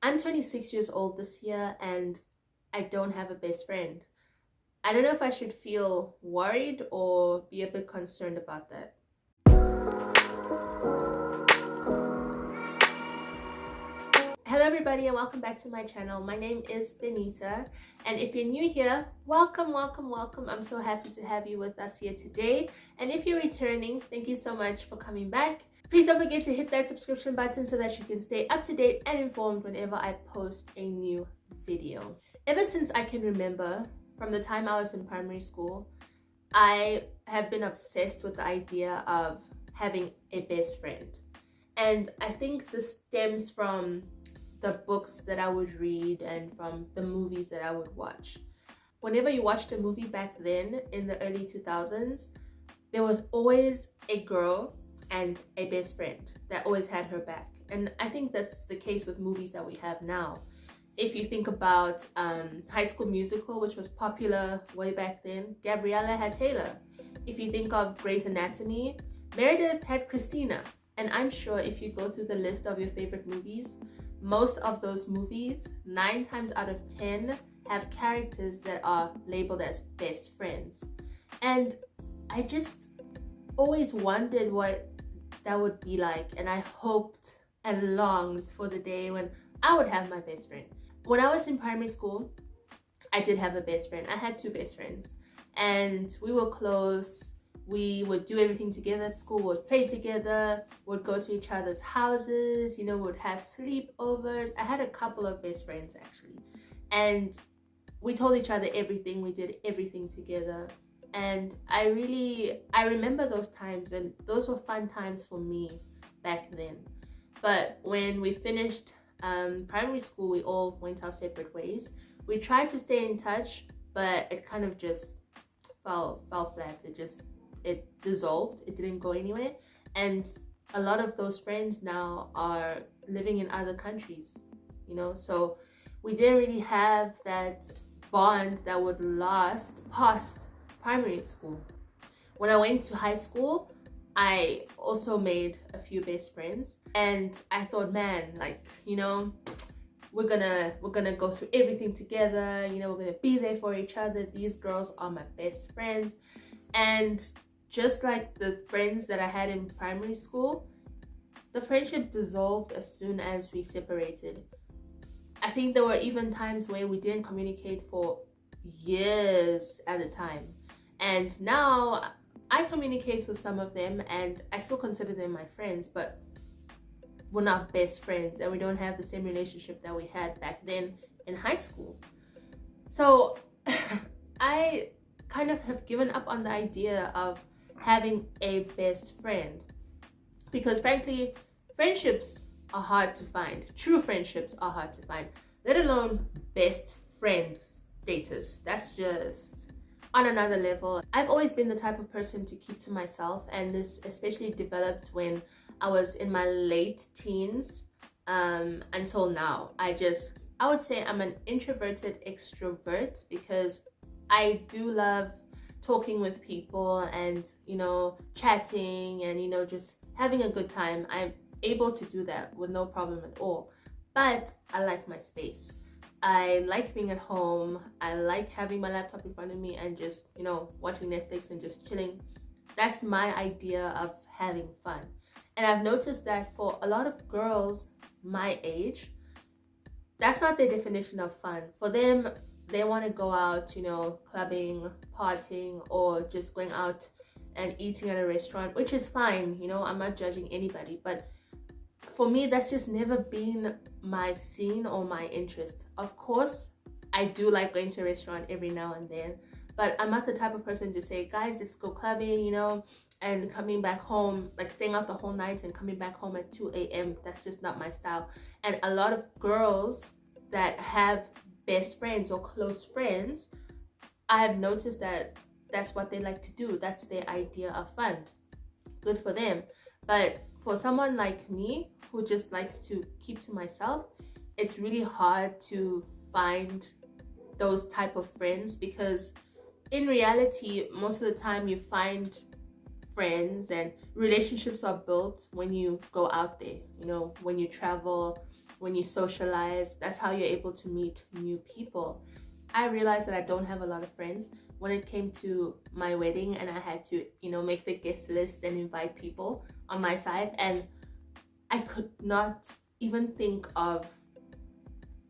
I'm 26 years old this year and I don't have a best friend. I don't know if I should feel worried or be a bit concerned about that. Hello everybody and welcome back to my channel. My name is Benita, and if you're new here, welcome. I'm so happy to have you with us here today. And if you're returning, thank you so much for coming back. Please don't forget to hit that subscription button so that you can stay up to date and informed whenever I post a new video. Ever since I can remember, from the time I was in primary school, I have been obsessed with the idea of having a best friend. And I think this stems from the books that I would read and from the movies that I would watch. Whenever you watched a movie back then in the early 2000s, there was always a girl and a best friend that always had her back. And I think that's the case with movies that we have now. If you think about High School Musical, which was popular way back then, Gabriella had Taylor. If you think of Grey's Anatomy, Meredith had Christina. And I'm sure if you go through the list of your favorite movies, most of those movies, 9 times out of 10, have characters that are labeled as best friends. And I just always wondered what that would be like, and I hoped and longed for the day when I would have my best friend. When I was in primary school, I did have a best friend. I had 2 best friends, and we were close. We would do everything together at school, would play together, would go to each other's houses, would have sleepovers. I had a couple of best friends actually, and we told each other everything. We did everything together. And I remember those times, and those were fun times for me back then. But when we finished primary school, we all went our separate ways. We tried to stay in touch, but it kind of just fell flat. It dissolved. It didn't go anywhere. And a lot of those friends now are living in other countries, so we didn't really have that bond that would last past primary school. When I went to high school, I also made a few best friends, and I thought, man, we're gonna go through everything together, we're gonna be there for each other. These girls are my best friends. And just like the friends that I had in primary school, the friendship dissolved as soon as we separated. I think there were even times where we didn't communicate for years at a time. And now I communicate with some of them and I still consider them my friends, but we're not best friends and we don't have the same relationship that we had back then in high school. So I kind of have given up on the idea of having a best friend, because frankly, friendships are hard to find. True friendships are hard to find, let alone best friend status. That's just on another level. I've always been the type of person to keep to myself, and this especially developed when I was in my late teens until now. I would say I'm an introverted extrovert, because I do love talking with people and chatting and just having a good time. I'm able to do that with no problem at all, but I like my space. I like being at home. I like having my laptop in front of me and just watching Netflix and just chilling. That's my idea of having fun. And I've noticed that for a lot of girls my age, that's not their definition of fun. For them, they want to go out, clubbing, partying, or just going out and eating at a restaurant, which is fine. I'm not judging anybody, but for me, that's just never been my scene or my interest. Of course, I do like going to a restaurant every now and then, but I'm not the type of person to say, guys, let's go clubbing, and coming back home, like staying out the whole night and coming back home at 2 a.m. That's just not my style. And a lot of girls that have best friends or close friends, I have noticed that that's what they like to do. That's their idea of fun. Good for them. But for someone like me who just likes to keep to myself, it's really hard to find those type of friends, because in reality, most of the time you find friends and relationships are built when you go out there, when you travel, when you socialize. That's how you're able to meet new people. I realized that I don't have a lot of friends. When it came to my wedding and I had to, make the guest list and invite people on my side, and I could not even think of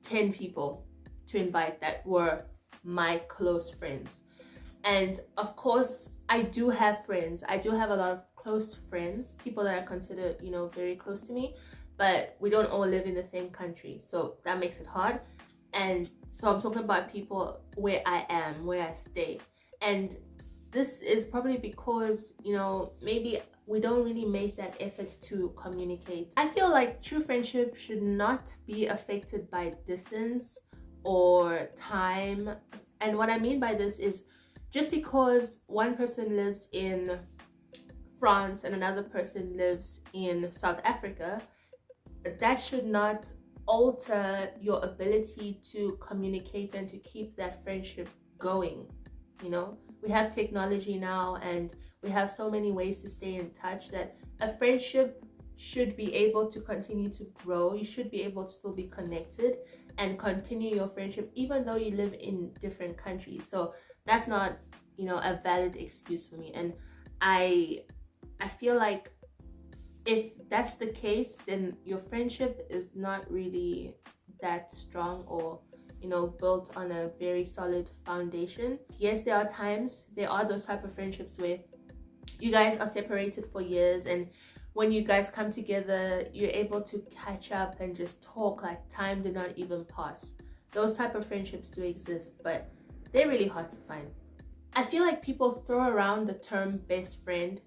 10 people to invite that were my close friends. And of course, I do have friends. I do have a lot of close friends, people that I consider, very close to me, but we don't all live in the same country. So that makes it hard. And so I'm talking about people where I am, where I stay. And this is probably because, maybe we don't really make that effort to communicate. I feel like true friendship should not be affected by distance or time. And what I mean by this is, just because one person lives in France and another person lives in South Africa, that should not alter your ability to communicate and to keep that friendship going. We have technology now, and we have so many ways to stay in touch that a friendship should be able to continue to grow. You should be able to still be connected and continue your friendship even though you live in different countries. So that's not, a valid excuse for me. And I feel like if that's the case, then your friendship is not really that strong or built on a very solid foundation. Yes, there are those type of friendships where you guys are separated for years, and when you guys come together, you're able to catch up and just talk like time did not even pass. Those type of friendships do exist, but they're really hard to find. I feel like people throw around the term best friend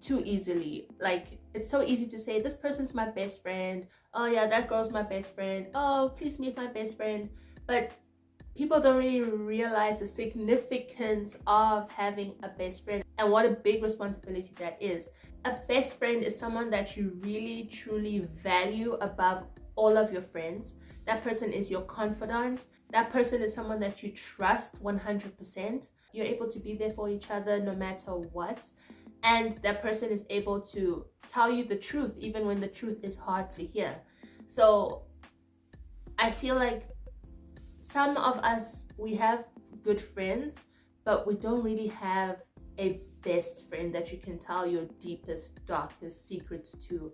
too easily. Like, it's so easy to say, this person's my best friend. Oh yeah, that girl's my best friend. Oh, please meet my best friend. But people don't really realize the significance of having a best friend and what a big responsibility that is. A best friend is someone that you really truly value above all of your friends. That person is your confidant. That person is someone that you trust 100%. You're able to be there for each other no matter what. And that person is able to tell you the truth even when the truth is hard to hear. So I feel like some of us, we have good friends, but we don't really have a best friend that you can tell your deepest, darkest secrets to.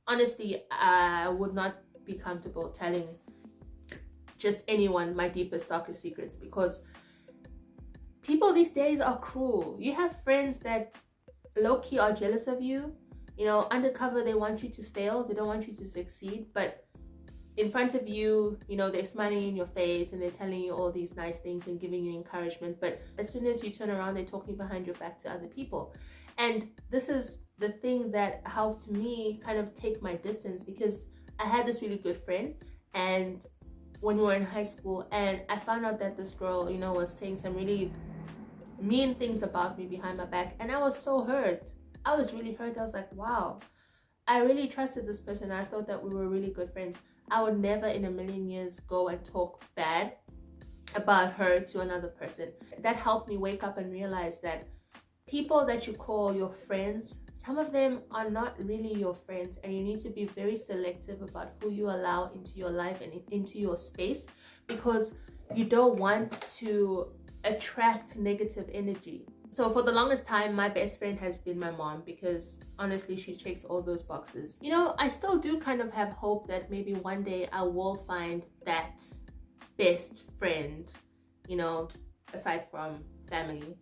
Honestly, I would not be comfortable telling just anyone my deepest, darkest secrets, because people these days are cruel. You have friends that low-key are jealous of you. Undercover, they want you to fail. They don't want you to succeed, but in front of you, they're smiling in your face and they're telling you all these nice things and giving you encouragement. But as soon as you turn around, they're talking behind your back to other people. And this is the thing that helped me kind of take my distance, because I had this really good friend, and when we were in high school, and I found out that this girl, was saying some really mean things about me behind my back, and I was so hurt. I was really hurt. I was like, wow, I really trusted this person. I thought that we were really good friends. I would never in a million years go and talk bad about her to another person. That helped me wake up and realize that people that you call your friends, some of them are not really your friends, and you need to be very selective about who you allow into your life and into your space, because you don't want to attract negative energy. So for the longest time, my best friend has been my mom, because honestly, she checks all those boxes. I still do kind of have hope that maybe one day I will find that best friend, aside from family,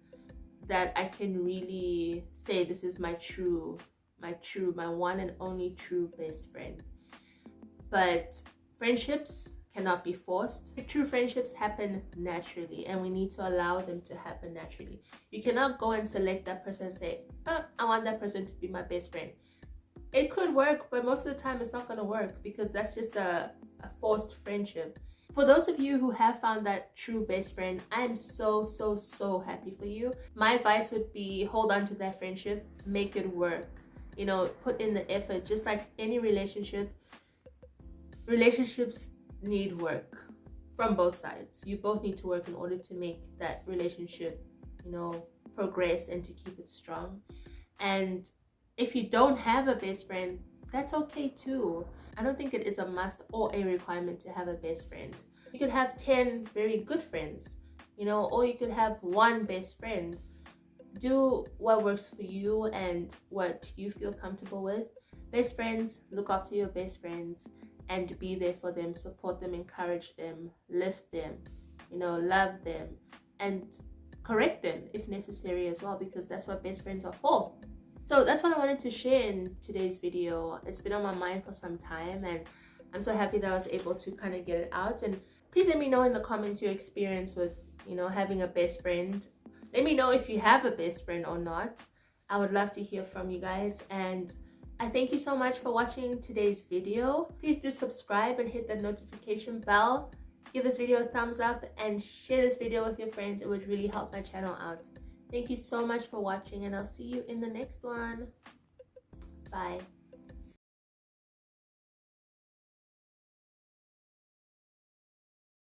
that I can really say this is my one and only true best friend. But friendships cannot be forced. True friendships happen naturally, and we need to allow them to happen naturally. You cannot go and select that person and say, oh, I want that person to be my best friend. It could work, but most of the time it's not going to work, because that's just a forced friendship. For those of you who have found that true best friend, I am so happy for you. My advice would be, hold on to that friendship, make it work. Put in the effort. Just like any relationships need work from both sides. You both need to work in order to make that relationship, progress and to keep it strong. And if you don't have a best friend, that's okay too. I don't think it is a must or a requirement to have a best friend. You could have 10 very good friends, you know, or you could have one best friend. Do what works for you and what you feel comfortable with. Best friends, look after your best friends and be there for them, support them, encourage them, lift them, you know, love them, and correct them if necessary as well, because that's what best friends are for. So that's what I wanted to share in today's video. It's been on my mind for some time, and I'm so happy that I was able to kind of get it out. And please let me know in the comments your experience with, you know, having a best friend. Let me know if you have a best friend or not. I would love to hear from you guys. And I thank you so much for watching today's video. Please do subscribe and hit the notification bell. Give this video a thumbs up and share this video with your friends. It would really help my channel out. Thank you so much for watching, and I'll see you in the next one. Bye.